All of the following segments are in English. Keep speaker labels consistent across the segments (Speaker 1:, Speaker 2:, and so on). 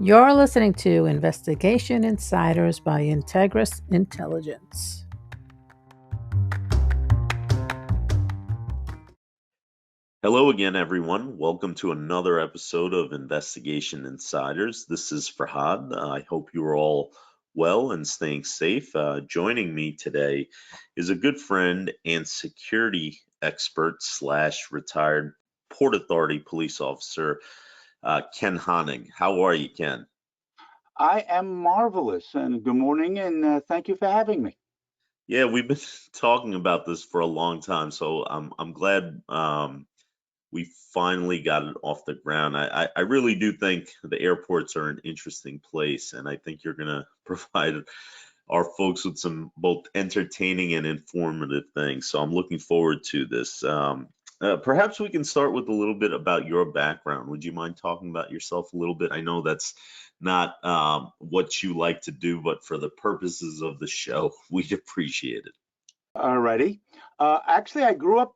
Speaker 1: You're listening to Investigation Insiders by Integris Intelligence.
Speaker 2: Hello again, everyone. Welcome to another episode of Investigation Insiders. This is Forhad. I hope you are all well and staying safe. Joining me today is a good friend and security expert slash retired Port Authority police officer, Kenn Honig. How are you, Ken?
Speaker 3: I am marvelous, and good morning, and thank you for having me.
Speaker 2: Yeah, we've been talking about this for a long time, so I'm glad we finally got it off the ground. I really do think the airports are an interesting place, and I think you're going to provide our folks with some both entertaining and informative things. So I'm looking forward to this. Perhaps we can start with a little bit about your background. Would you mind talking about yourself a little bit? I know that's not what you like to do, but for the purposes of the show, we'd appreciate it.
Speaker 3: Alrighty. Actually, I grew up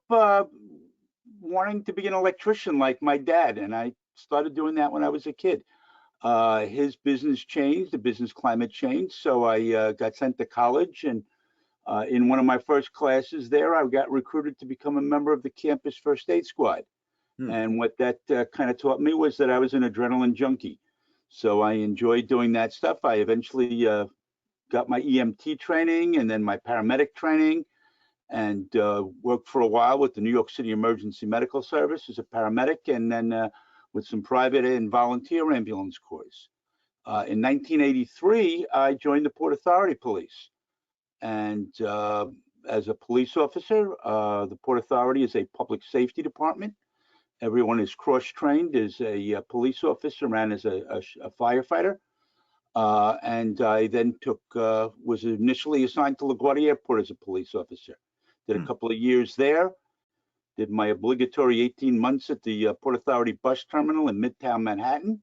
Speaker 3: wanting to be an electrician like my dad, and I started doing that when I was a kid. His business changed, the business climate changed, so I got sent to college, and in one of my first classes there, I got recruited to become a member of the campus first aid squad.
Speaker 2: Hmm.
Speaker 3: And what that kind of taught me was that I was an adrenaline junkie. So I enjoyed doing that stuff. I eventually got my EMT training and then my paramedic training, and worked for a while with the New York City Emergency Medical Service as a paramedic, and then with some private and volunteer ambulance corps. In 1983, I joined the Port Authority Police, and as a police officer, the Port Authority is a public safety department. Everyone is cross-trained as a police officer and as a firefighter. And I then was initially assigned to LaGuardia Airport as a police officer. Did a couple of years there, did my obligatory 18 months at the Port Authority bus terminal in Midtown Manhattan,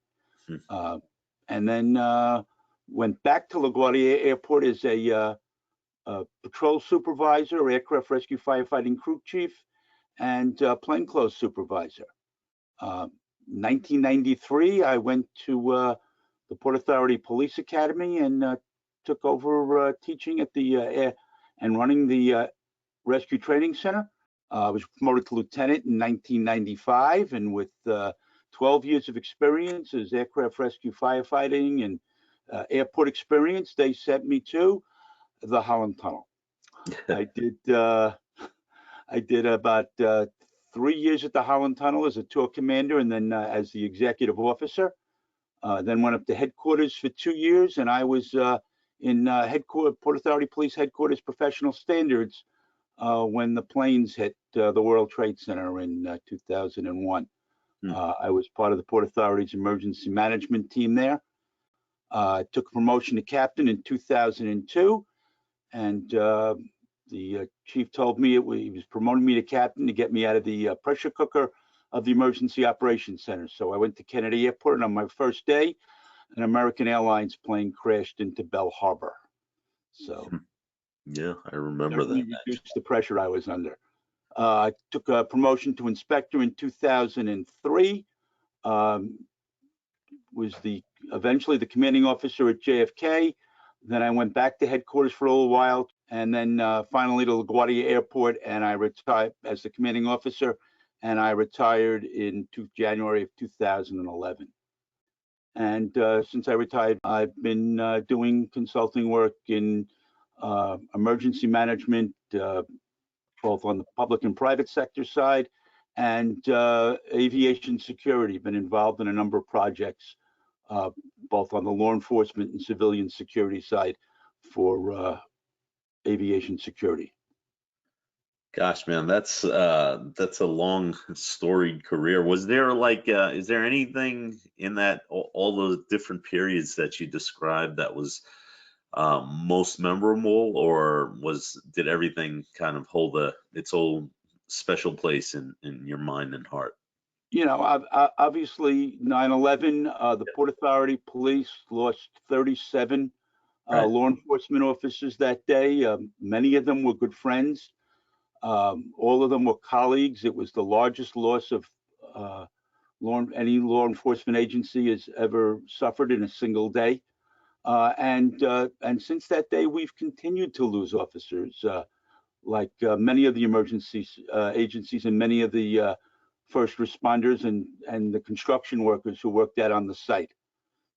Speaker 3: and then went back to LaGuardia Airport as a patrol supervisor, aircraft rescue firefighting crew chief, and plainclothes supervisor. 1993, I went to the Port Authority Police Academy and took over teaching at the and running the Rescue Training Center. I was promoted to lieutenant in 1995, and with 12 years of experience as aircraft rescue firefighting and airport experience, they sent me to the Holland Tunnel. I did about 3 years at the Holland Tunnel as a tour commander, and then as the executive officer. Then went up to headquarters for 2 years, and I was in Port Authority Police Headquarters Professional Standards when the planes hit the World Trade Center in 2001. I was part of the Port Authority's emergency management team there. Took a promotion to captain in 2002, and the chief told me he was promoting me to captain to get me out of the pressure cooker of the Emergency Operations Center. So I went to Kennedy Airport, and on my first day, an American Airlines plane crashed into Bell Harbor. So
Speaker 2: yeah, I remember that.
Speaker 3: Reduced the pressure I was under. I took a promotion to inspector in 2003. Was eventually the commanding officer at JFK. Then I went back to headquarters for a little while, and then finally to LaGuardia Airport, and I retired as the commanding officer, and I retired in January of 2011. And since I retired, I've been doing consulting work in emergency management, both on the public and private sector side, and aviation security. Been involved in a number of projects, both on the law enforcement and civilian security side for aviation security.
Speaker 2: Gosh, man, that's a long storied career. Was there is there anything in that all those different periods that you described that was most memorable, or did everything kind of hold its own special place in your mind and heart?
Speaker 3: You know, obviously 9/11, the Port Authority Police lost 37 law enforcement officers that day. Many of them were good friends. All of them were colleagues. It was the largest loss of any law enforcement agency has ever suffered in a single day. And since that day, we've continued to lose officers, like many of the emergency agencies and many of the first responders and the construction workers who worked out on the site.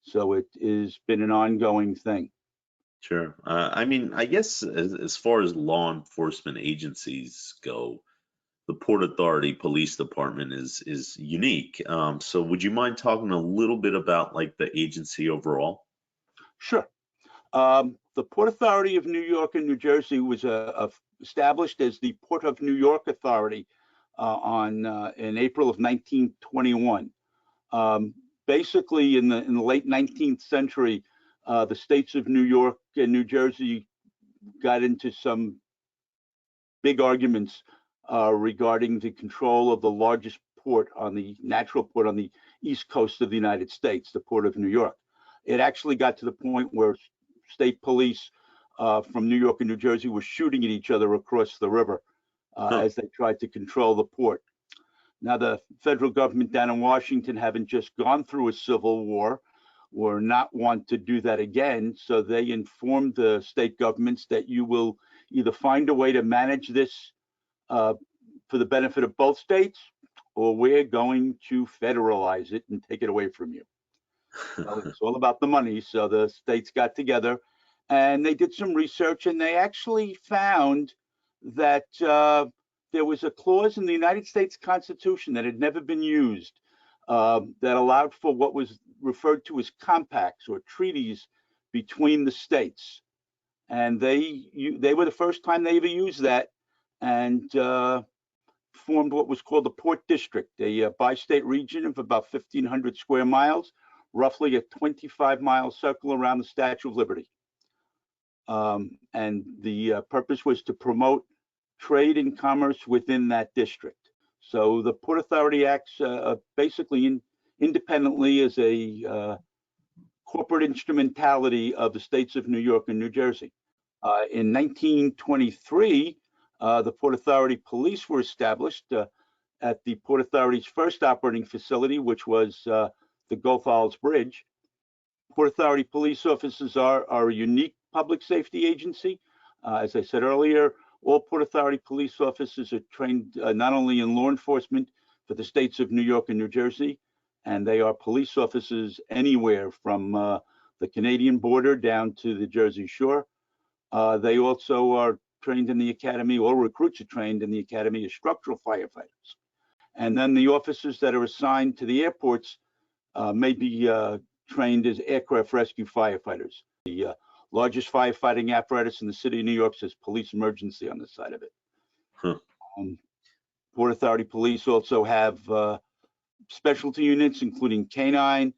Speaker 3: So it has been an ongoing thing.
Speaker 2: Sure. I mean, I guess as far as law enforcement agencies go, the Port Authority Police Department is unique. So would you mind talking a little bit about like the agency overall?
Speaker 3: Sure. The Port Authority of New York and New Jersey was established as the Port of New York Authority in April of 1921. Basically, in the late 19th century, the states of New York and New Jersey got into some big arguments regarding the control of the largest port on the natural port on the east coast of the United States, the Port of New York. It actually got to the point where state police from New York and New Jersey were shooting at each other across the river as they tried to control the port. Now, the federal government down in Washington, having just gone through a civil war, were not want to do that again. So they informed the state governments that you will either find a way to manage this for the benefit of both states, or we're going to federalize it and take it away from you. So it's all about the money. So the states got together and they did some research, and they actually found that there was a clause in the United States Constitution that had never been used that allowed for what was referred to as compacts or treaties between the states. And they were the first time they ever used that, and formed what was called the Port District, a bi-state region of about 1,500 square miles, roughly a 25-mile circle around the Statue of Liberty. And the purpose was to promote trade and commerce within that district. So the Port Authority acts basically independently as a corporate instrumentality of the states of New York and New Jersey. In 1923, the Port Authority Police were established at the Port Authority's first operating facility, which was the Goethals Bridge. Port Authority police officers are a unique public safety agency. As I said earlier, all Port Authority police officers are trained not only in law enforcement for the states of New York and New Jersey, and they are police officers anywhere from the Canadian border down to the Jersey Shore. They also are trained in the academy, all recruits are trained in the Academy of Structural Firefighters. And then the officers that are assigned to the airports may be trained as aircraft rescue firefighters. The largest firefighting apparatus in the city of New York says police emergency on the side of it. Port Authority police also have specialty units, including canine,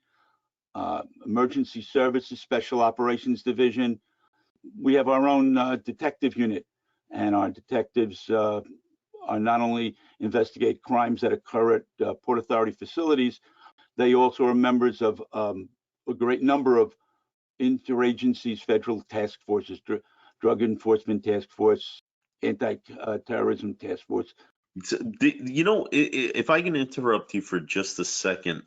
Speaker 3: emergency services, special operations division. We have our own detective unit, and our detectives are not only investigate crimes that occur at Port Authority facilities, they also are members of a great number of interagencies, federal task forces, drug enforcement task force, anti-terrorism task force.
Speaker 2: You know, if I can interrupt you for just a second,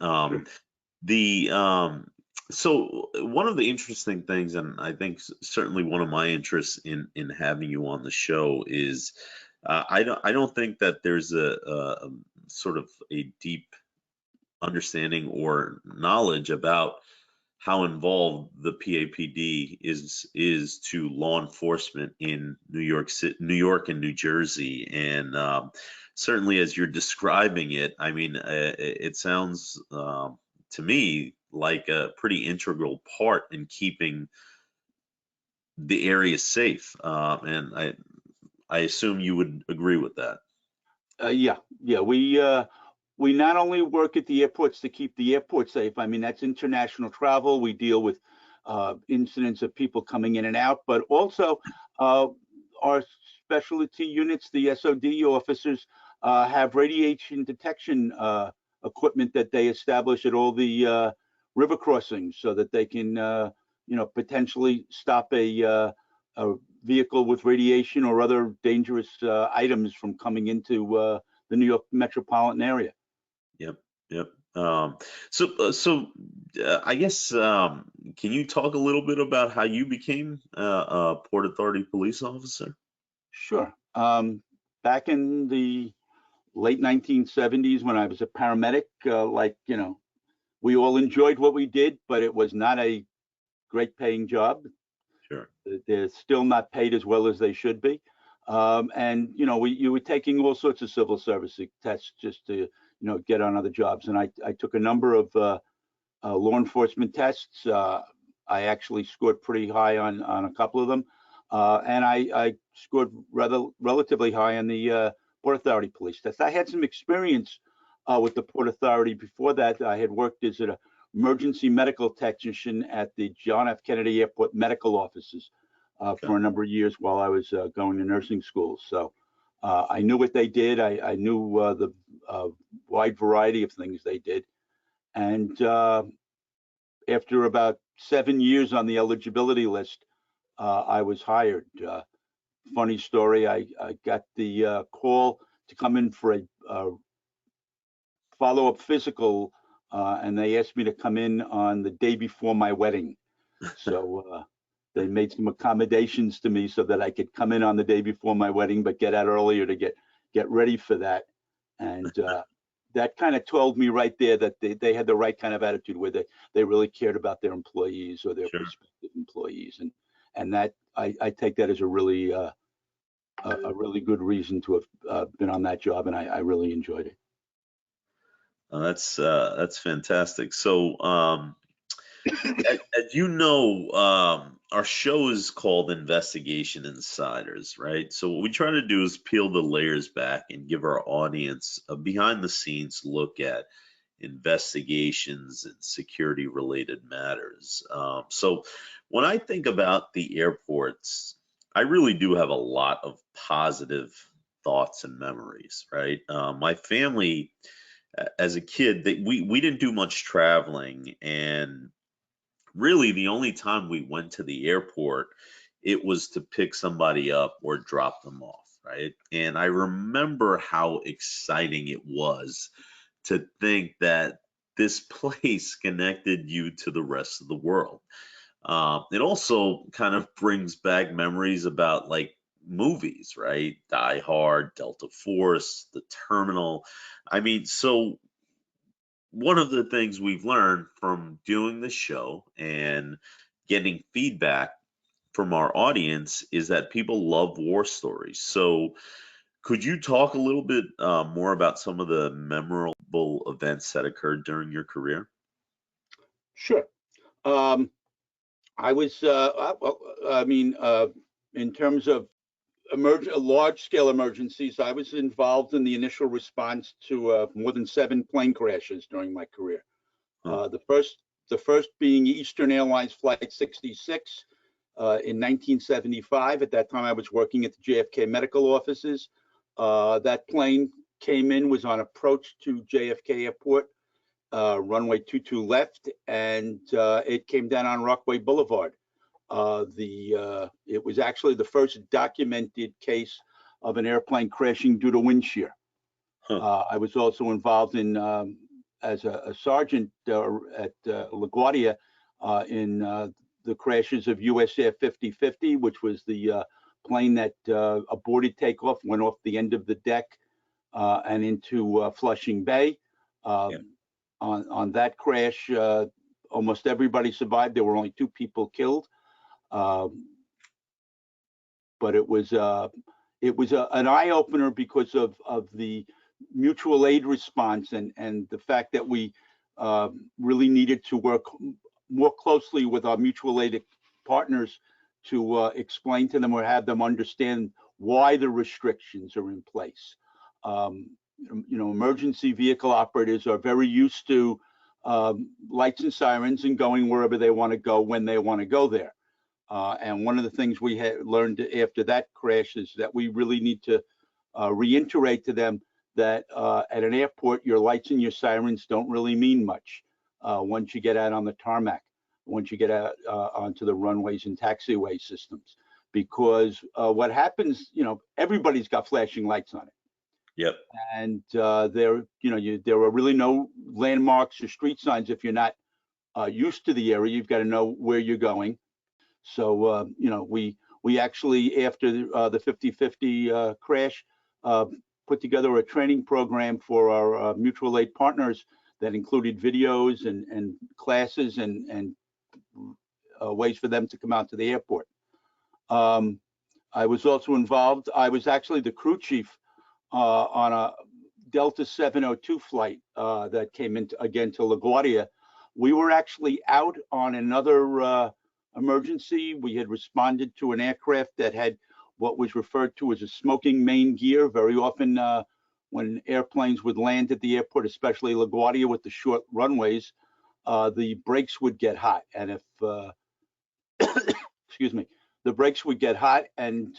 Speaker 2: so one of the interesting things, and I think certainly one of my interests in having you on the show is, I don't think that there's a sort of a deep understanding or knowledge about how involved the PAPD is to law enforcement in New York and New Jersey, and certainly as you're describing it, I mean, it sounds to me like a pretty integral part in keeping the area safe, and I assume you would agree with that.
Speaker 3: Yeah, we not only work at the airports to keep the airport safe. I mean, that's international travel. We deal with incidents of people coming in and out, but also our specialty units, the SOD officers, have radiation detection equipment that they establish at all the river crossings, so that they can, potentially stop a vehicle with radiation or other dangerous items from coming into the New York metropolitan area.
Speaker 2: Yep. I guess can you talk a little bit about how you became a Port Authority police officer?
Speaker 3: Sure. Back in the late 1970s, when I was a paramedic, we all enjoyed what we did, but it was not a great paying job.
Speaker 2: Sure.
Speaker 3: They're still not paid as well as they should be. And you were taking all sorts of civil service tests just to get on other jobs. And I took a number of law enforcement tests. I actually scored pretty high on a couple of them, and I scored relatively high on the Port Authority police test. I had some experience with the Port Authority before that. I had worked as an emergency medical technician at the John F. Kennedy Airport medical offices for a number of years while I was going to nursing school. So I knew what they did. I knew the wide variety of things they did. And after about 7 years on the eligibility list, I was hired. Funny story, I got the call to come in for a follow-up physical, and they asked me to come in on the day before my wedding. So they made some accommodations to me so that I could come in on the day before my wedding, but get out earlier to get ready for that. And that kind of told me right there that they had the right kind of attitude where they really cared about their employees or their prospective employees. And that I take that as a really good reason to have been on that job, and I really enjoyed it.
Speaker 2: That's fantastic. So, as you know, our show is called Investigation Insiders, right? So what we try to do is peel the layers back and give our audience a behind the scenes look at investigations and security related matters. So when I think about the airports, I really do have a lot of positive thoughts and memories, right? My family, as a kid, we didn't do much traveling, and really the only time we went to the airport, it was to pick somebody up or drop them off, right? And I remember how exciting it was to think that this place connected you to the rest of the world. It also kind of brings back memories about like movies, right? Die Hard, Delta Force, The Terminal. I mean, so one of the things we've learned from doing the show and getting feedback from our audience is that people love war stories. So, could you talk a little bit more about some of the memorable events that occurred during your career?
Speaker 3: Sure. I was, in terms of large-scale emergencies, I was involved in the initial response to more than 7 plane crashes during my career. The first being Eastern Airlines Flight 66 in 1975. At that time, I was working at the JFK medical offices. That plane came in, was on approach to JFK Airport, runway 22 left, and it came down on Rockaway Boulevard. It was actually the first documented case of an airplane crashing due to wind shear. I was also involved in as a sergeant at LaGuardia in the crashes of US Air 5050, which was the plane that aborted takeoff, went off the end of the deck and into Flushing Bay. On that crash, almost everybody survived. There were only 2 people killed. But it was an eye opener because of the mutual aid response and the fact that we really needed to work more closely with our mutual aid partners to explain to them or have them understand why the restrictions are in place. Emergency vehicle operators are very used to lights and sirens and going wherever they want to go when they want to go there. And one of the things we had learned after that crash is that we really need to reiterate to them that at an airport, your lights and your sirens don't really mean much once you get out on the tarmac, once you get out onto the runways and taxiway systems. Because what happens, everybody's got flashing lights on it.
Speaker 2: Yep.
Speaker 3: And there are really no landmarks or street signs if you're not used to the area. You've got to know where you're going. So we actually, after the 50/50 crash, put together a training program for our mutual aid partners that included videos and classes and ways for them to come out to the airport. I was also involved. I was actually the crew chief on a Delta 702 flight that came into again to LaGuardia. We were actually out on another emergency. We had responded to an aircraft that had what was referred to as a smoking main gear. Very often when airplanes would land at the airport, especially LaGuardia with the short runways, the brakes would get hot. And if, excuse me, the brakes would get hot and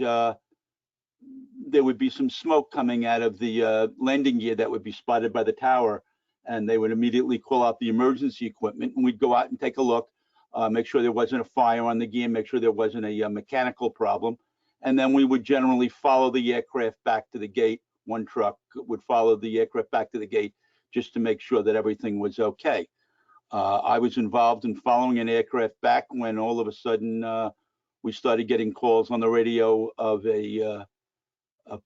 Speaker 3: there would be some smoke coming out of the landing gear that would be spotted by the tower. And they would immediately call out the emergency equipment, and we'd go out and take a look, make sure there wasn't a fire on the gear, make sure there wasn't a mechanical problem. And then we would generally follow the aircraft back to the gate. One truck would follow the aircraft back to the gate just to make sure that everything was okay. I was involved in following an aircraft back when all of a sudden we started getting calls on the radio of a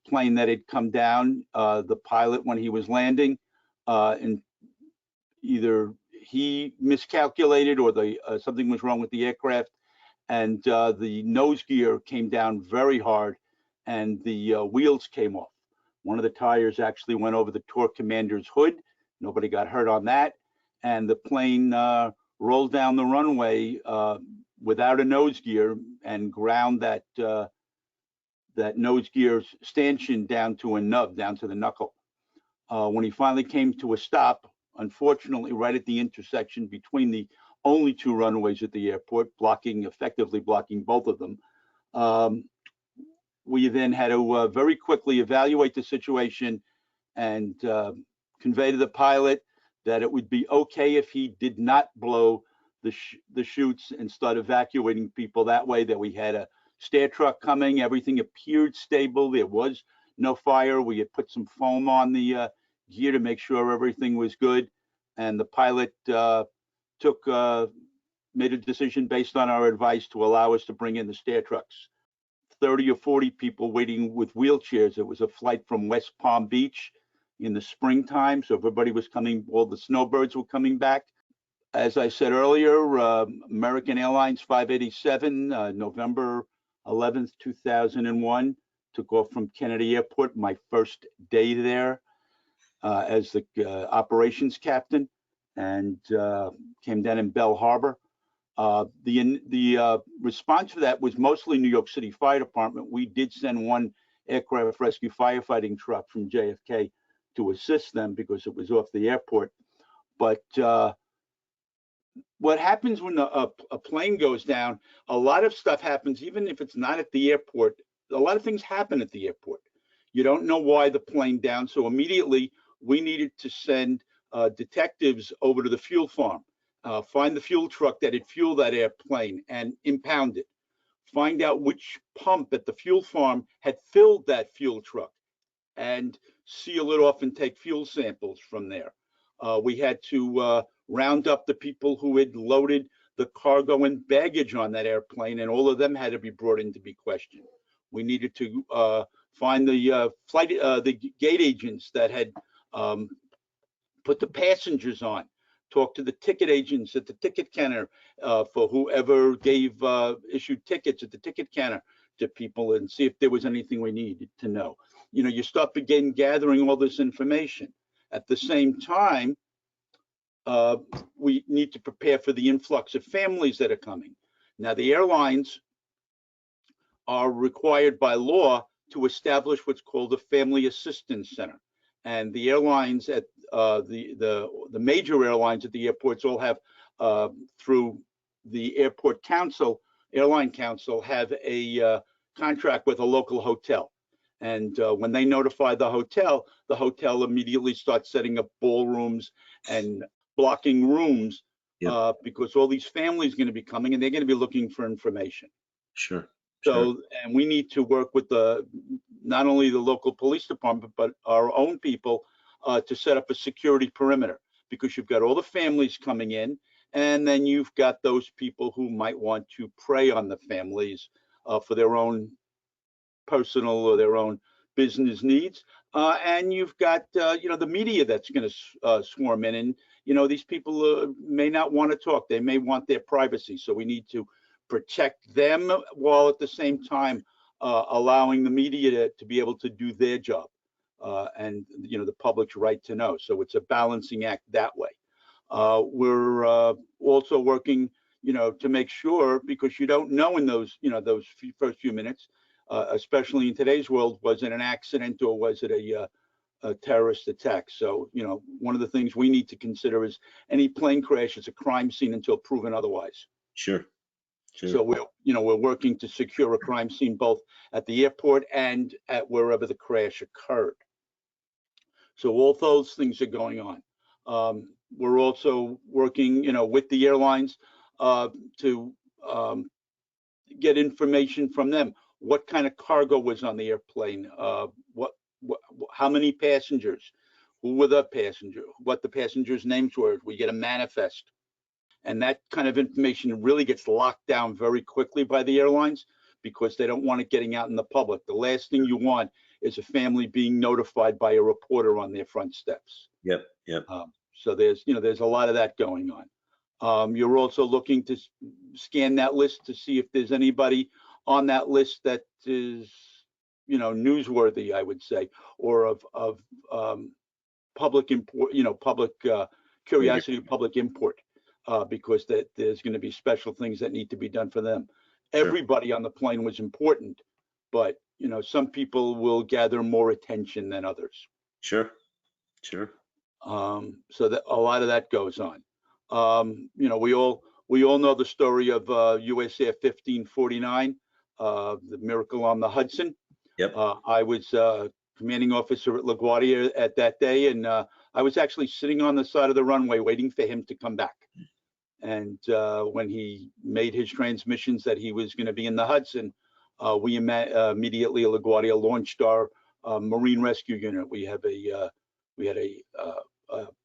Speaker 3: plane that had come down. The pilot, when he was landing, and either he miscalculated or something was wrong with the aircraft, and the nose gear came down very hard, and the wheels came off. One of the tires actually went over the tour commander's hood. Nobody got hurt on that, and the plane rolled down the runway without a nose gear and ground that nose gear stanchion down to a nub, down to the knuckle. When he finally came to a stop, unfortunately, right at the intersection between the only two runways at the airport, effectively blocking both of them, we then had to very quickly evaluate the situation and convey to the pilot that it would be okay if he did not blow the chutes and start evacuating people that way, that we had a stair truck coming. Everything appeared stable. There was no fire. We had put some foam on the gear to make sure everything was good. And the pilot made a decision based on our advice to allow us to bring in the stair trucks. 30 or 40 people waiting with wheelchairs. It was a flight from West Palm Beach in the springtime. So everybody was coming, all the snowbirds were coming back. As I said earlier, American Airlines 587, November 11th, 2001, took off from Kennedy Airport, my first day there as the operations captain, and came down in Bell Harbor. The response for that was mostly New York City Fire Department. We did send one aircraft rescue firefighting truck from JFK to assist them because it was off the airport. But what happens when a plane goes down, a lot of stuff happens, even if it's not at the airport. A lot of things happen at the airport. You don't know why the plane down. So immediately we needed to send detectives over to the fuel farm, find the fuel truck that had fueled that airplane and impound it. Find out which pump at the fuel farm had filled that fuel truck and seal it off and take fuel samples from there. We had to round up the people who had loaded the cargo and baggage on that airplane, and all of them had to be brought in to be questioned. We needed to find the gate agents that had put the passengers on, talk to the ticket agents at the ticket counter for whoever issued tickets at the ticket counter to people, and see if there was anything we needed to know. You know, you start gathering all this information. At the same time, we need to prepare for the influx of families that are coming. Now, the airlines are required by law to establish what's called a Family Assistance Center. And the airlines at the major airlines at the airports all have, through the Airport Council, Airline Council, have a contract with a local hotel. And when they notify the hotel immediately starts setting up ballrooms and blocking rooms. Yep. Because all these families are going to be coming and they're going to be looking for information.
Speaker 2: Sure.
Speaker 3: So, and we need to work with not only the local police department, but our own people to set up a security perimeter, because you've got all the families coming in, and then you've got those people who might want to prey on the families for their own personal or their own business needs. And you've got, the media that's going to swarm in. And, these people may not want to talk. They may want their privacy. So we need to protect them while at the same time allowing the media to be able to do their job. And, the public's right to know. So it's a balancing act that way. We're also working, to make sure, because you don't know in those, those first few minutes, especially in today's world, was it an accident or was it a terrorist attack? So, one of the things we need to consider is any plane crash is a crime scene until proven otherwise.
Speaker 2: Sure.
Speaker 3: So we're working to secure a crime scene both at the airport and at wherever the crash occurred. So all those things are going on. We're also working, with the airlines to get information from them. What kind of cargo was on the airplane? How many passengers? Who were the passengers? What the passengers' names were? We get a manifest. And that kind of information really gets locked down very quickly by the airlines because they don't want it getting out in the public. The last thing you want is a family being notified by a reporter on their front steps.
Speaker 2: Yep.
Speaker 3: So there's a lot of that going on. You're also looking to scan that list to see if there's anybody on that list that is, newsworthy, I would say, or of public import, public curiosity, public import, because there's going to be special things that need to be done for them. Sure. Everybody on the plane was important, but some people will gather more attention than others.
Speaker 2: Sure.
Speaker 3: So that a lot of that goes on. We all know the story of US Air 1549, the miracle on the Hudson.
Speaker 2: Yep.
Speaker 3: I was commanding officer at LaGuardia at that day, and I was actually sitting on the side of the runway waiting for him to come back. And when he made his transmissions that he was going to be in the Hudson, we immediately at LaGuardia launched our Marine Rescue Unit. We had a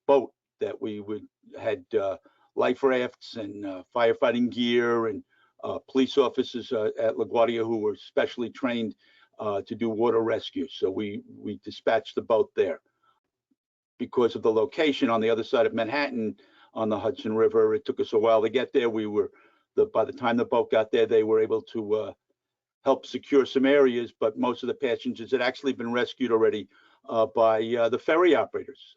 Speaker 3: boat that we had life rafts and firefighting gear and police officers at LaGuardia who were specially trained to do water rescue. So we dispatched the boat there. Because of the location on the other side of Manhattan on the Hudson River, it took us a while to get there. By the time the boat got there, they were able to help secure some areas, but most of the passengers had actually been rescued already by the ferry operators,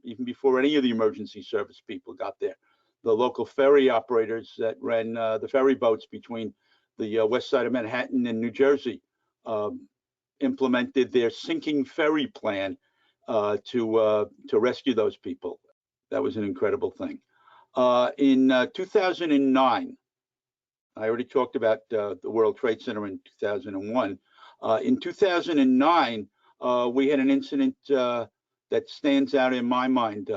Speaker 3: even before any of the emergency service people got there. The local ferry operators that ran the ferry boats between the west side of Manhattan and New Jersey implemented their sinking ferry plan to rescue those people. That was an incredible thing. In 2009, I already talked about the World Trade Center in 2001. In 2009, we had an incident that stands out in my mind.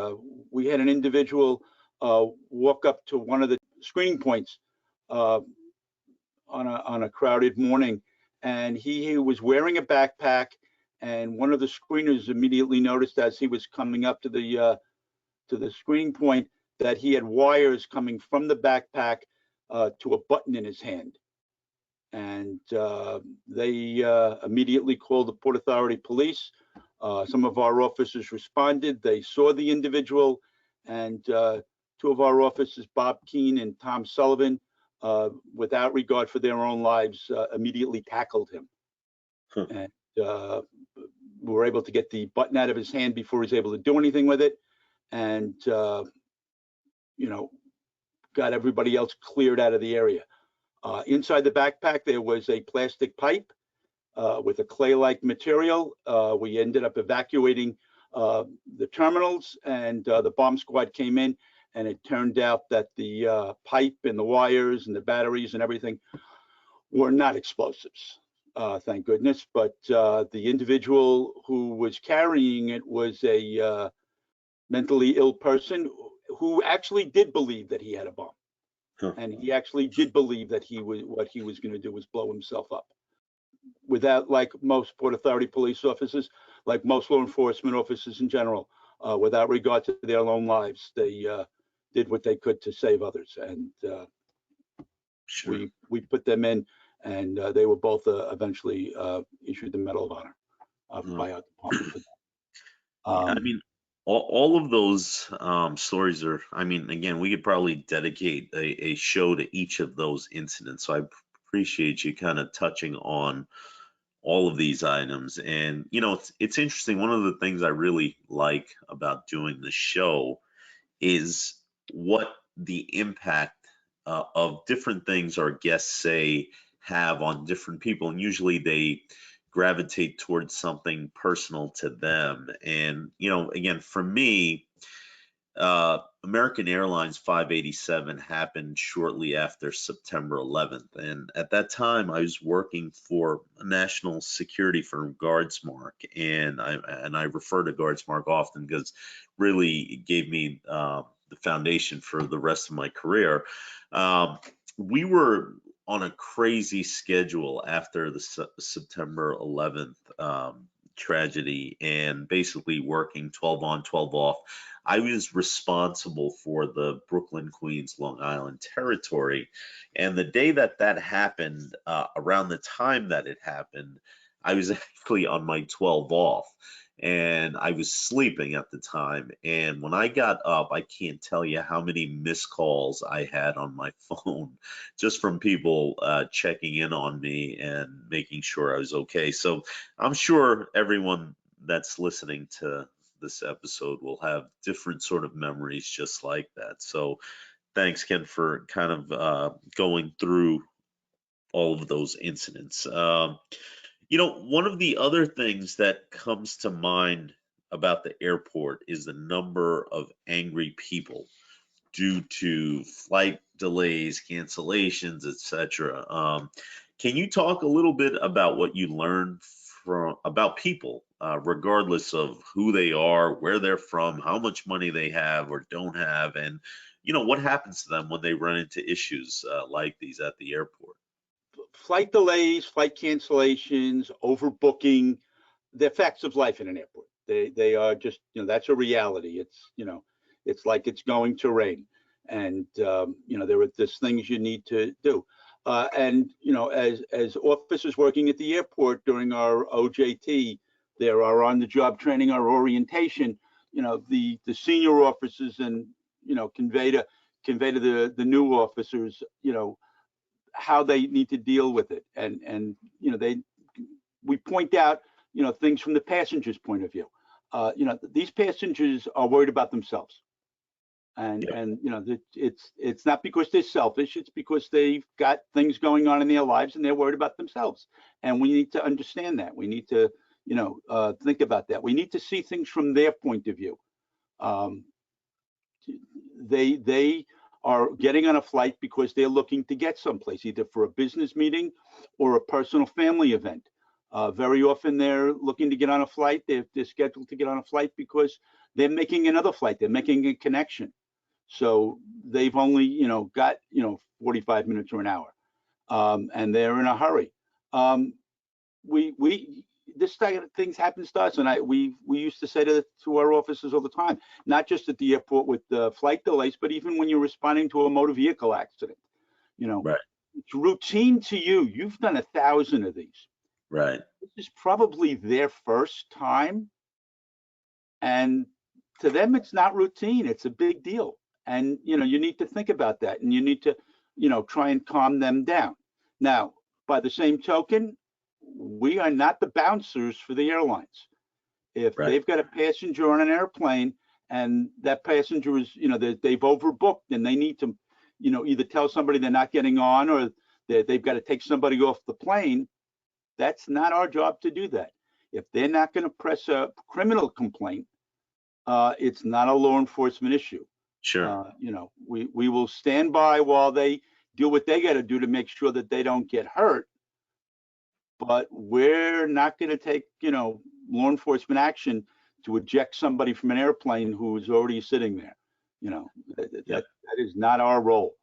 Speaker 3: We had an individual walk up to one of the screening points on a crowded morning, and he was wearing a backpack. And one of the screeners immediately noticed as he was coming up to the screening point that he had wires coming from the backpack to a button in his hand. And they immediately called the Port Authority Police. Some of our officers responded. They saw the individual, and two of our officers, Bob Keene and Tom Sullivan, without regard for their own lives, immediately tackled him. And we were able to get the button out of his hand before he was able to do anything with it, and got everybody else cleared out of the area. Inside the backpack, there was a plastic pipe with a clay-like material. We ended up evacuating the terminals, and the bomb squad came in, and it turned out that the pipe and the wires and the batteries and everything were not explosives. Thank goodness, but the individual who was carrying it was a mentally ill person who actually did believe that he had a bomb. And he actually did believe that what he was going to do was blow himself up. without, like most Port Authority police officers, like most law enforcement officers in general, without regard to their own lives, they did what they could to save others. And
Speaker 2: Sure.
Speaker 3: we put them in, and they were both eventually issued the Medal of Honor by our department for that.
Speaker 2: I mean, all of those stories are, I mean, again, we could probably dedicate a show to each of those incidents. So I appreciate you kind of touching on all of these items. And, you know, it's interesting. One of the things I really like about doing the show is what the impact of different things our guests say have on different people. And usually they gravitate towards something personal to them. And, you know, again, for me, American Airlines 587 happened shortly after September 11th. And at that time, I was working for a national security firm, Guardsmark. And I refer to Guardsmark often because really it gave me the foundation for the rest of my career. We were on a crazy schedule after the September 11th tragedy, and basically working 12 on, 12 off. I was responsible for the Brooklyn, Queens, Long Island territory. And the day that that happened, around the time that it happened, I was actually on my 12 off. And I was sleeping at the time. And when I got up, I can't tell you how many missed calls I had on my phone just from people checking in on me and making sure I was okay. So I'm sure everyone that's listening to this episode will have different sort of memories just like that. So thanks, Ken, for kind of going through all of those incidents. You know, one of the other things that comes to mind about the airport is the number of angry people due to flight delays, cancellations, etc. Can you talk a little bit about what you learned from about people, regardless of who they are, where they're from, how much money they have or don't have, and you know what happens to them when they run into issues like these at the airport?
Speaker 3: Flight delays, flight cancellations, overbooking, the effects of life in an airport. They are just, you know, that's a reality. It's, you know, it's like it's going to rain, and you know, there are just things you need to do. And you know, as officers working at the airport during our OJT, there are on-the-job training, our orientation. You know, the senior officers and you know convey to the new officers, you know, how they need to deal with it, and you know we point out you know things from the passenger's point of view. You know, these passengers are worried about themselves, and
Speaker 2: Yep.
Speaker 3: you know it's not because they're selfish, it's because they've got things going on in their lives and they're worried about themselves, and we need to understand that. We need to you know think about that. We need to see things from their point of view. um, they are getting on a flight because they're looking to get someplace, either for a business meeting or a personal family event. Very often they're looking to get on a flight. They're scheduled to get on a flight because they're making another flight. They're making a connection. So they've only, you know, got, you know, 45 minutes or an hour, and they're in a hurry. We this type of things happens to us, and we used to say to our officers all the time, not just at the airport with the flight delays, but even when you're responding to a motor vehicle accident. You know,
Speaker 2: Right.
Speaker 3: it's routine to you. You've done 1,000 of these.
Speaker 2: Right.
Speaker 3: This is probably their first time, and to them it's not routine. It's a big deal, and you know you need to think about that, and you need to you know try and calm them down. Now, by the same token, we are not the bouncers for the airlines. If
Speaker 2: Right.
Speaker 3: they've got a passenger on an airplane and that passenger is, you know, they've overbooked and they need to, you know, either tell somebody they're not getting on or they've got to take somebody off the plane, that's not our job to do that. If they're not going to press a criminal complaint, it's not a law enforcement issue.
Speaker 2: Sure.
Speaker 3: You know, we will stand by while they do what they got to do to make sure that they don't get hurt, but we're not going to take, you know, law enforcement action to eject somebody from an airplane who is already sitting there. You know, that is not our role.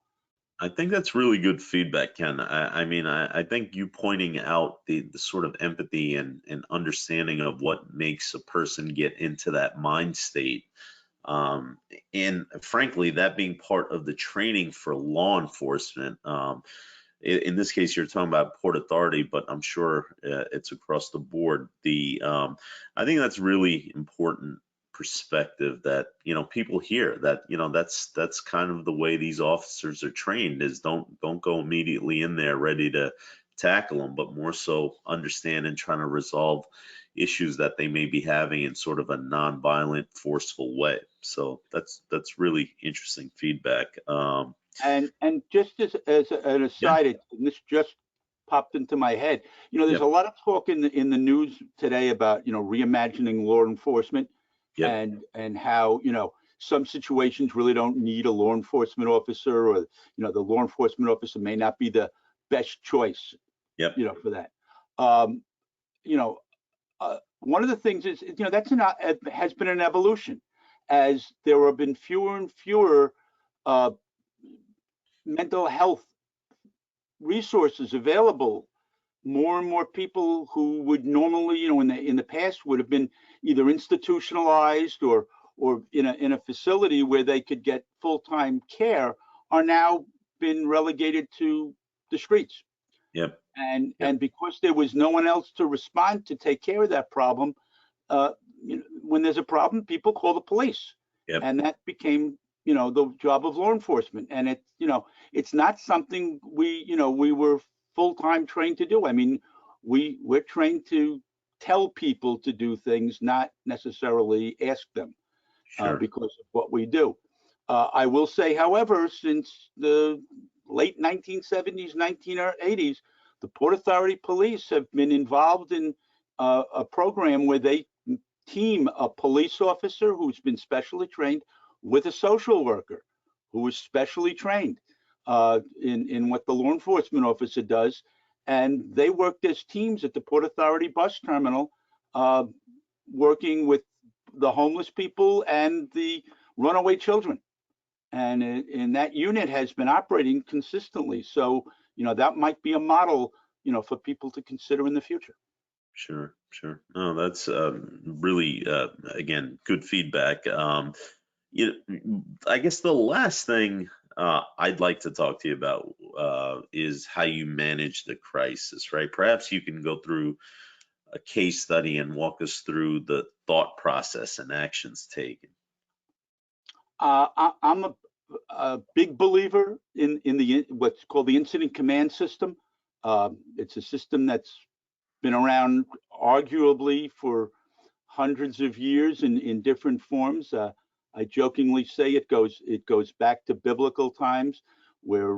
Speaker 2: I think that's really good feedback, Ken. I mean, I think you pointing out the sort of empathy and understanding of what makes a person get into that mind state. Um, and frankly, that being part of the training for law enforcement. In this case, you're talking about Port Authority, but I'm sure it's across the board. I think that's really important perspective that people hear that that's kind of the way these officers are trained is don't go immediately in there ready to tackle them, but more so understand and trying to resolve issues that they may be having in sort of a non-violent, forceful way. So that's really interesting feedback.
Speaker 3: And just as an
Speaker 2: Yeah.
Speaker 3: aside, and this just popped into my head. There's
Speaker 2: Yep.
Speaker 3: a lot of talk in the news today about reimagining law enforcement,
Speaker 2: Yep.
Speaker 3: and how some situations really don't need a law enforcement officer, or the law enforcement officer may not be the best choice,
Speaker 2: Yep.
Speaker 3: for that. Um, you know, One of the things is that's has been an evolution, as there have been fewer and fewer uh, mental health resources available. More and more people who would normally, in the past, would have been either institutionalized or in a facility where they could get full-time care, are now been relegated to the streets.
Speaker 2: Yep.
Speaker 3: And
Speaker 2: Yep.
Speaker 3: because there was no one else to respond to take care of that problem, uh, when there's a problem, people call the police,
Speaker 2: Yep.
Speaker 3: and that became the job of law enforcement. And it's not something we were full-time trained to do. I mean, we're trained to tell people to do things, not necessarily ask them,
Speaker 2: Sure.
Speaker 3: because of what we do. I will say, however, since the late 1970s, 1980s, the Port Authority Police have been involved in a program where they team a police officer who's been specially trained with a social worker who is specially trained in what the law enforcement officer does. And they worked as teams at the Port Authority bus terminal, uh, working with the homeless people and the runaway children. And that unit has been operating consistently. So, that might be a model, for people to consider in the future.
Speaker 2: Sure. Sure. No, that's really again good feedback. I guess the last thing I'd like to talk to you about is how you manage the crisis, right? Perhaps you can go through a case study and walk us through the thought process and actions taken.
Speaker 3: I'm a big believer in what's called the incident command system. It's a system that's been around arguably for hundreds of years in different forms. I jokingly say it goes back to biblical times, where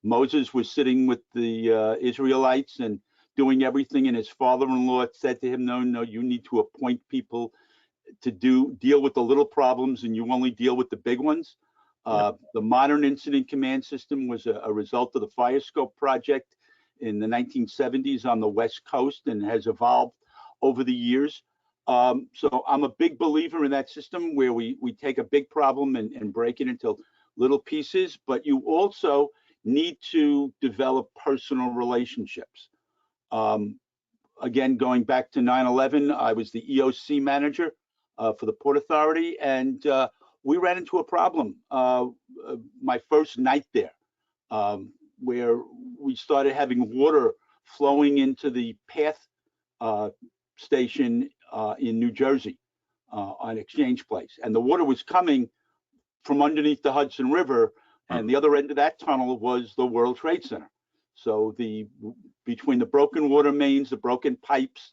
Speaker 3: Moses was sitting with the Israelites and doing everything, and his father-in-law said to him, "No, you need to appoint people to deal with the little problems, and you only deal with the big ones."
Speaker 2: Yep.
Speaker 3: The modern incident command system was a result of the Firescope project in the 1970s on the West Coast, and has evolved over the years. So I'm a big believer in that system, where we take a big problem and break it into little pieces, but you also need to develop personal relationships. Again, going back to 9/11, I was the EOC manager for the Port Authority, and we ran into a problem my first night there, where we started having water flowing into the PATH station in New Jersey on Exchange Place. And the water was coming from underneath the Hudson River, and the other end of that tunnel was the World Trade Center. So between the broken water mains, the broken pipes,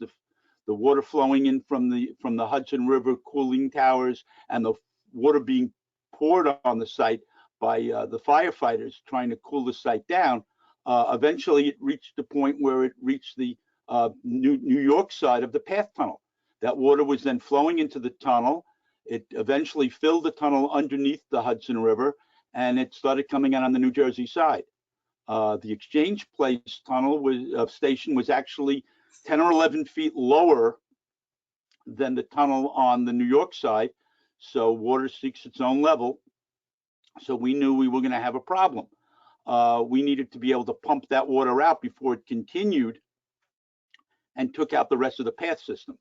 Speaker 3: the water flowing in from the Hudson River cooling towers, and the water being poured on the site by the firefighters trying to cool the site down, eventually it reached the point where it reached the New York side of the PATH tunnel. That water was then flowing into the tunnel. It eventually filled the tunnel underneath the Hudson River, and it started coming out on the New Jersey side. The Exchange Place tunnel station was actually 10 or 11 feet lower than the tunnel on the New York side. So water seeks its own level. So we knew we were going to have a problem. We needed to be able to pump that water out before it continued and took out the rest of the path system.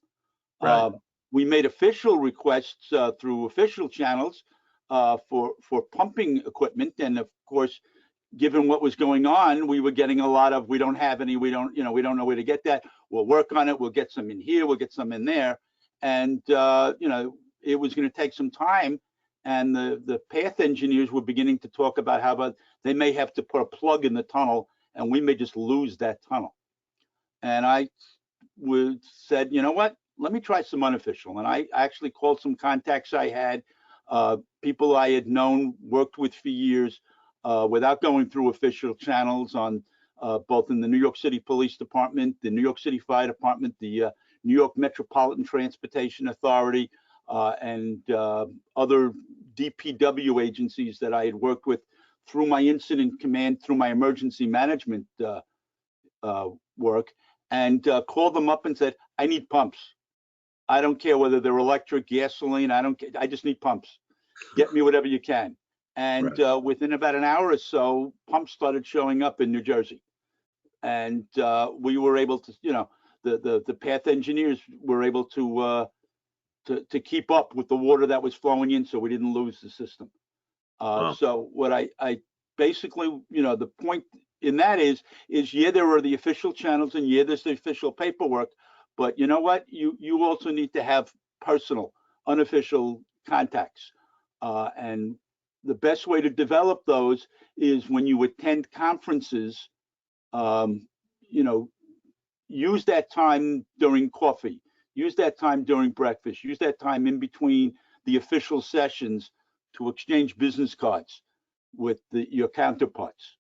Speaker 2: Right.
Speaker 3: We made official requests through official channels for pumping equipment, and of course, given what was going on, we were getting a lot of, we don't have any, we don't know where to get that. We'll work on it. We'll get some in here. We'll get some in there, and it was going to take some time. And the path engineers were beginning to talk about how about they may have to put a plug in the tunnel, and we may just lose that tunnel. And I said, you know what? Let me try some unofficial. And I actually called some contacts I had, people I had known, worked with for years, without going through official channels on both in the New York City Police Department, the New York City Fire Department, the New York Metropolitan Transportation Authority, and other DPW agencies that I had worked with through my incident command, through my emergency management work, and called them up and said, I need pumps. I don't care whether they're electric, gasoline, I don't care. I just need pumps. Get me whatever you can. And
Speaker 2: Right.
Speaker 3: within about an hour or so, pumps started showing up in New Jersey. And we were able to, the path engineers were able to keep up with the water that was flowing in, so we didn't lose the system.
Speaker 2: Wow.
Speaker 3: So what I basically, the point in that is yeah, there are the official channels, and yeah, there's the official paperwork, but you know what? You also need to have personal, unofficial contacts, and the best way to develop those is when you attend conferences. Um, Use that time during coffee, use that time during breakfast, use that time in between the official sessions to exchange business cards with your counterparts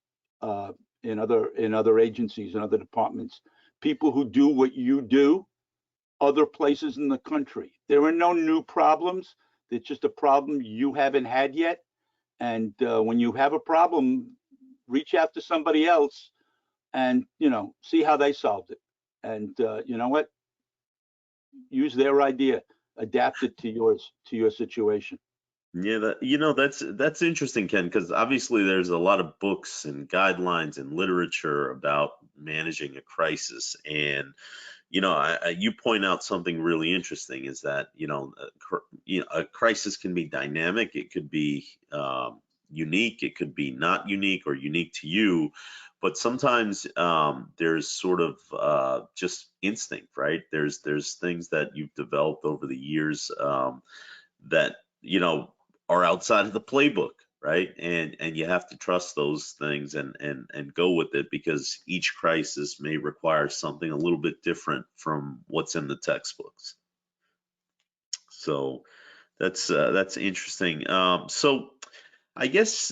Speaker 3: in other agencies and other departments, people who do what you do, other places in the country. There are no new problems. It's just a problem you haven't had yet. And when you have a problem, reach out to somebody else and see how they solved it. And you know what? Use their idea, adapt it to your situation.
Speaker 2: Yeah, that's interesting, Ken, because obviously there's a lot of books and guidelines and literature about managing a crisis, and you point out something really interesting is that a crisis can be dynamic, it could be unique, it could be not unique or unique to you, but sometimes there's sort of just instinct, right? There's things that you've developed over the years that are outside of the playbook, right? And you have to trust those things and go with it, because each crisis may require something a little bit different from what's in the textbooks. So that's interesting. So I guess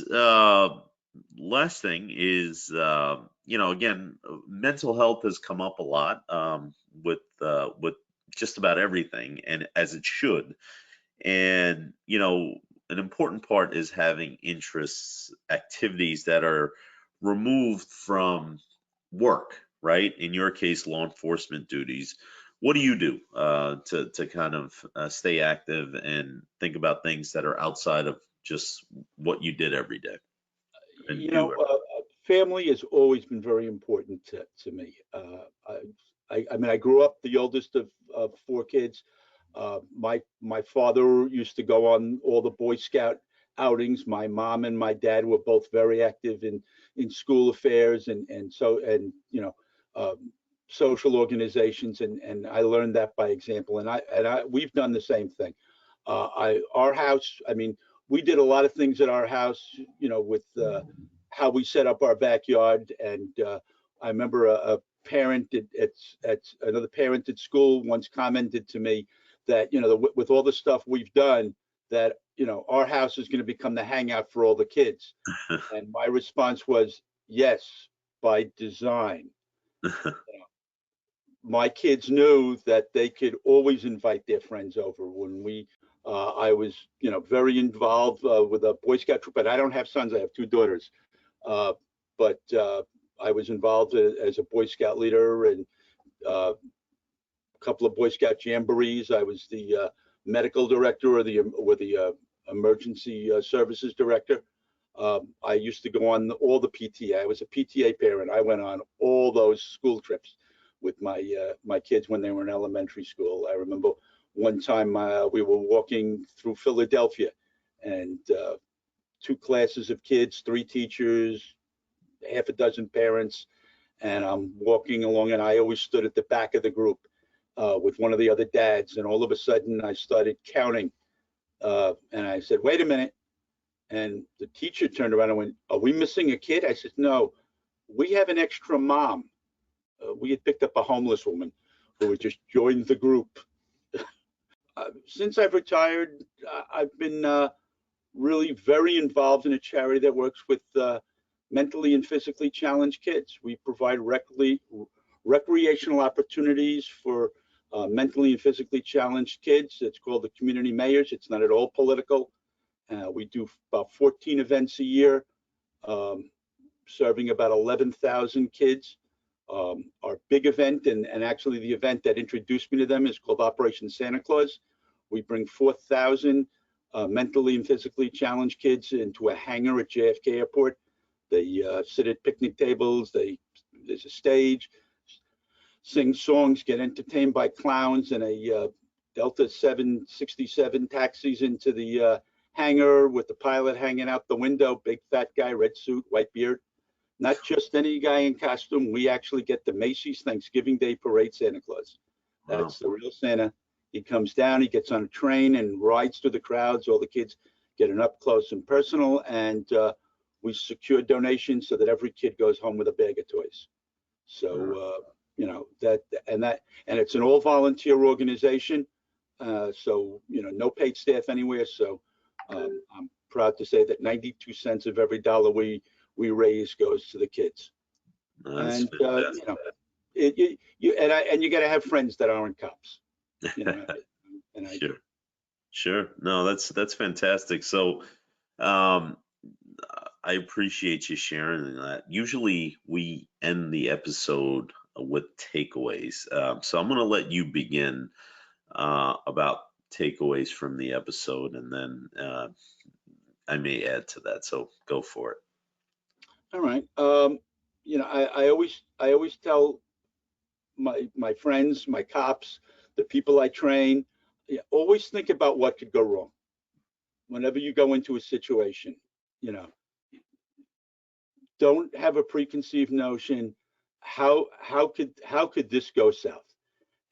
Speaker 2: last thing is again, mental health has come up a lot with just about everything, and as it should. And an important part is having interests, activities that are removed from work, right? In your case, law enforcement duties. What do you do to kind of stay active and think about things that are outside of just what you did every day and
Speaker 3: You
Speaker 2: do
Speaker 3: know, family has always been very important to me. I mean, I grew up the oldest of four kids. My father used to go on all the Boy Scout outings. My mom and my dad were both very active in school affairs and social organizations, and I learned that by example. And we've done the same thing. Our house, I mean, we did a lot of things at our house, with how we set up our backyard. And I remember a parent at another parent at school once commented to me that with all the stuff we've done, that our house is going to become the hangout for all the kids. And my response was, yes, by design. My kids knew that they could always invite their friends over. I was very involved with a Boy Scout troop, but I don't have sons, I have two daughters. But I was involved as a Boy Scout leader, and a couple of Boy Scout jamborees. I was the medical director, or the emergency services director. I used to go on all the PTA. I was a PTA parent. I went on all those school trips with my kids when they were in elementary school. I remember one time we were walking through Philadelphia, and 2 classes of kids, 3 teachers, half a dozen parents, and I'm walking along, and I always stood at the back of the group with one of the other dads, and all of a sudden I started counting, and I said, "Wait a minute." And the teacher turned around and went, "Are we missing a kid?" I said, "No, we have an extra mom." We had picked up a homeless woman who had just joined the group. Since I've retired, I've been really very involved in a charity that works with mentally and physically challenged kids. We provide recreational opportunities for mentally and physically challenged kids. It's called the Community Mayors. It's not at all political. We do about 14 events a year, serving about 11,000 kids. Our big event, and actually the event that introduced me to them, is called Operation Santa Claus. We bring 4,000 mentally and physically challenged kids into a hangar at JFK Airport. They sit at picnic tables, there's a stage, sing songs, get entertained by clowns, and a Delta 767 taxis into the hangar with the pilot hanging out the window, big fat guy, red suit, white beard. Not just any guy in costume. We actually get the Macy's Thanksgiving Day Parade Santa Claus. That's the real Santa. He comes down, he gets on a train and rides through the crowds. All the kids get an up close and personal, and we secure donations so that every kid goes home with a bag of toys. So, you know, and it's an all volunteer organization. So, you know, no paid staff anywhere. So I'm proud to say that 92 cents of every dollar we raise goes to the kids. And you know, you got to have friends that aren't cops. You know, and I do.
Speaker 2: Sure. No, that's fantastic. So, I appreciate you sharing that. Usually we end the episode with takeaways. So I'm going to let you begin about takeaways from the episode, and then I may add to that. So go for it.
Speaker 3: All right. You know, I always tell my friends, my cops, the people I train, always think about what could go wrong whenever you go into a situation. You know, don't have a preconceived notion. How could this go south?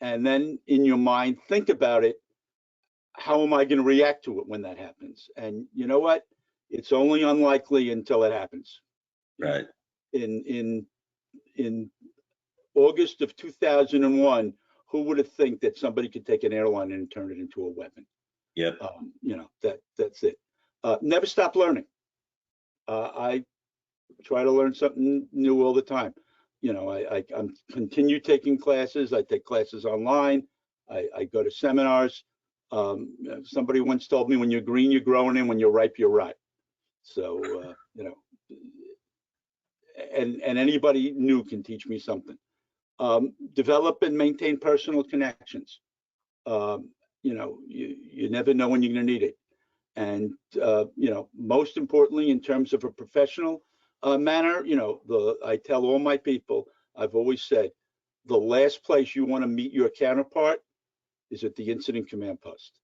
Speaker 3: And then in your mind, think about it. How am I going to react to it when that happens? And you know what? It's only unlikely until it happens.
Speaker 2: Right.
Speaker 3: In August of 2001, who would have think that somebody could take an airline and turn it into a weapon?
Speaker 2: Yep.
Speaker 3: You know, that's it. Never stop learning. I try to learn something new all the time. You know, I'm continue taking classes. I take classes online. I go to seminars. Somebody once told me, when you're green, you're growing, and when you're ripe, you're ripe. So, you know, and anybody new can teach me something. Develop and maintain personal connections. You know, you never know when you're going to need it. And, you know, most importantly, in terms of a professional manner, you know, I tell all my people, I've always said, the last place you want to meet your counterpart is at the incident command post.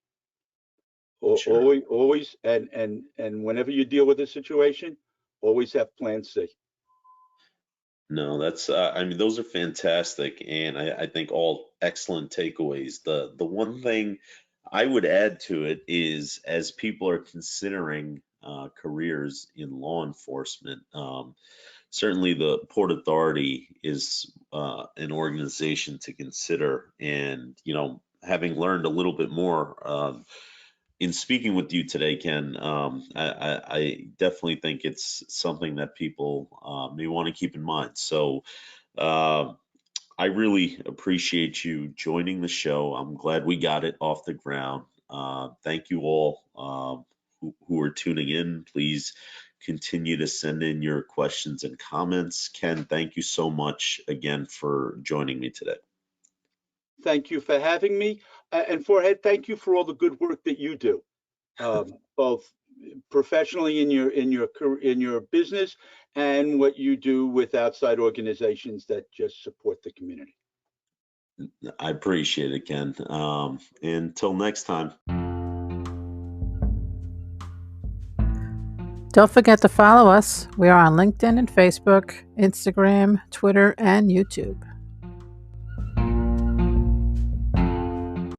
Speaker 2: Sure.
Speaker 3: Always, and whenever you deal with a situation, always have plan C.
Speaker 2: No, that's I mean, those are fantastic, and I think all excellent takeaways. The one thing I would add to it is, as people are considering careers in law enforcement, certainly the Port Authority is an organization to consider. And, you know, having learned a little bit more in speaking with you today, Ken, I definitely think it's something that people may want to keep in mind. So I really appreciate you joining the show. I'm glad we got it off the ground. Thank you all who are tuning in. Please continue to send in your questions and comments. Ken, thank you so much again for joining me today.
Speaker 3: Thank you for having me. And Forhad, thank you for all the good work that you do, both professionally in your business, and what you do with outside organizations that just support the community.
Speaker 2: I appreciate it, Ken. Until next time.
Speaker 1: Don't forget to follow us. We are on LinkedIn and Facebook, Instagram, Twitter, and YouTube.